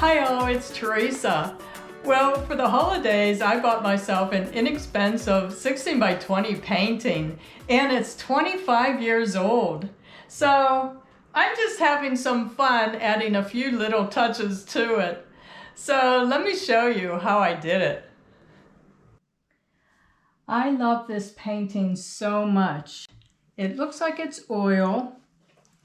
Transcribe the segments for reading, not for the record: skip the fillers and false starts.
Hi, it's Teresa. Well, for the holidays, I bought myself an inexpensive 16 by 20 painting, and it's 25 years old. So I'm just having some fun adding a few little touches to it. So let me show you how I did it. I love this painting so much. It looks like it's oil,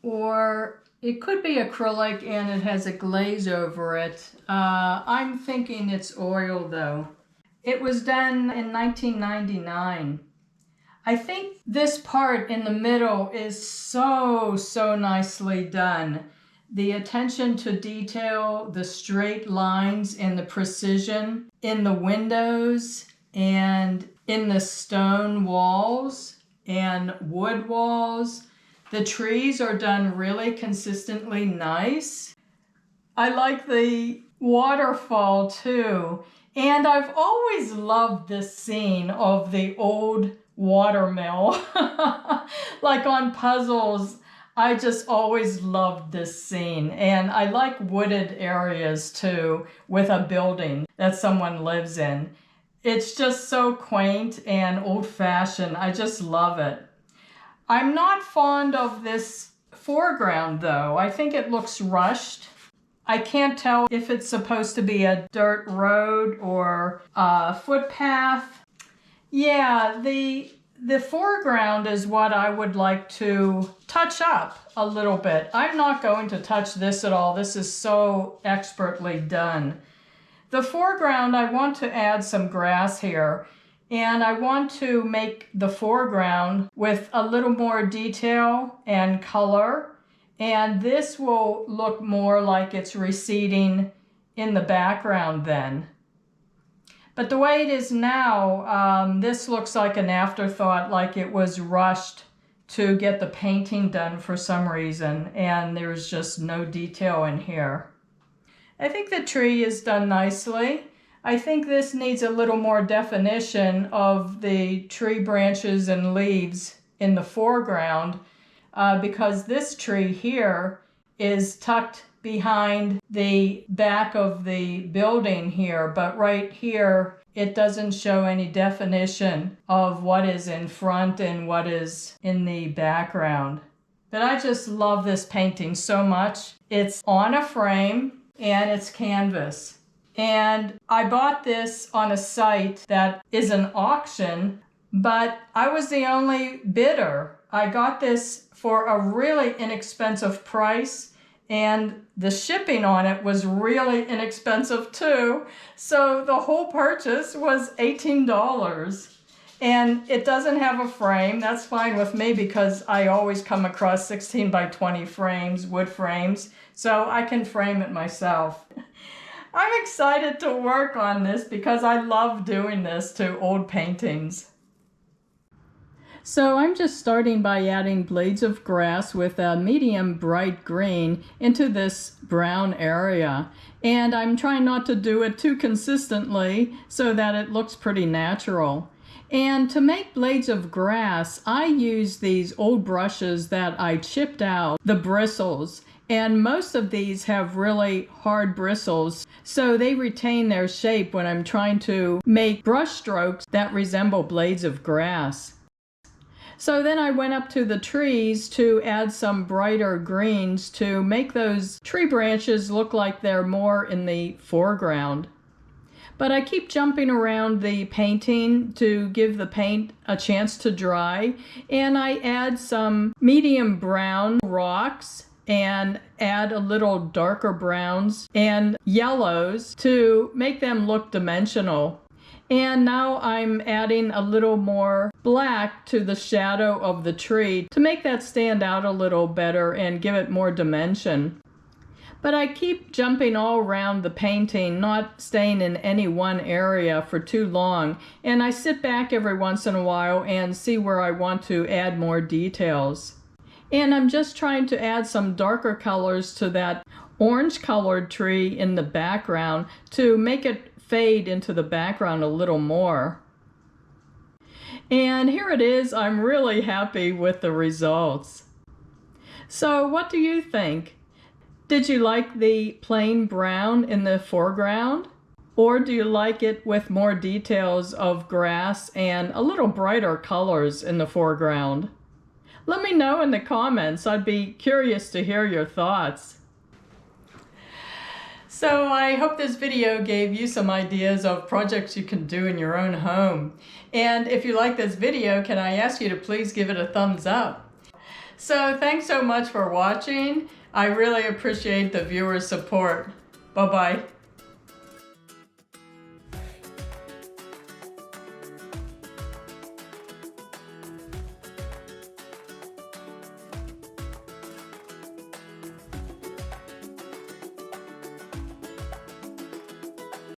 or it could be acrylic and it has a glaze over it. I'm thinking it's oil though. It was done in 1999. I think this part in the middle is so nicely done. The attention to detail, the straight lines and the precision in the windows and in the stone walls and wood walls. The trees are done really consistently nice. I like the waterfall too. And I've always loved this scene of the old watermill. Like on puzzles, I just always loved this scene. And I like wooded areas too, with a building that someone lives in. It's just so quaint and old-fashioned. I just love it. I'm not fond of this foreground though. I think it looks rushed. I can't tell if it's supposed to be a dirt road or a footpath. Yeah, the foreground is what I would like to touch up a little bit. I'm not going to touch this at all. This is so expertly done. The foreground, I want to add some grass here. And I want to make the foreground with a little more detail and color. And this will look more like it's receding in the background then. But the way it is now, this looks like an afterthought, like it was rushed to get the painting done for some reason. And there's just no detail in here. I think the tree is done nicely. I think this needs a little more definition of the tree branches and leaves in the foreground because this tree here is tucked behind the back of the building here, but right here it doesn't show any definition of what is in front and what is in the background. But I just love this painting so much. It's on a frame and it's canvas. And I bought this on a site that is an auction, but I was the only bidder. I got this for a really inexpensive price, and the shipping on it was really inexpensive too. So the whole purchase was $18. And it doesn't have a frame. That's fine with me because I always come across 16 by 20 frames, wood frames, so I can frame it myself. I'm excited to work on this because I love doing this to old paintings. So I'm just starting by adding blades of grass with a medium bright green into this brown area. And I'm trying not to do it too consistently so that it looks pretty natural. And to make blades of grass, I use these old brushes that I chipped out, the bristles. And most of these have really hard bristles, so they retain their shape when I'm trying to make brush strokes that resemble blades of grass. So then I went up to the trees to add some brighter greens to make those tree branches look like they're more in the foreground. But I keep jumping around the painting to give the paint a chance to dry, and I add some medium brown rocks and add a little darker browns and yellows to make them look dimensional. And now I'm adding a little more black to the shadow of the tree to make that stand out a little better and give it more dimension. But I keep jumping all around the painting, not staying in any one area for too long, and I sit back every once in a while and see where I want to add more details. And I'm just trying to add some darker colors to that orange colored tree in the background to make it fade into the background a little more. And here it is. I'm really happy with the results. So what do you think? Did you like the plain brown in the foreground? Or do you like it with more details of grass and a little brighter colors in the foreground? Let me know in the comments. I'd be curious to hear your thoughts. So I hope this video gave you some ideas of projects you can do in your own home. And if you like this video, can I ask you to please give it a thumbs up? So thanks so much for watching. I really appreciate the viewers' support. Bye-bye.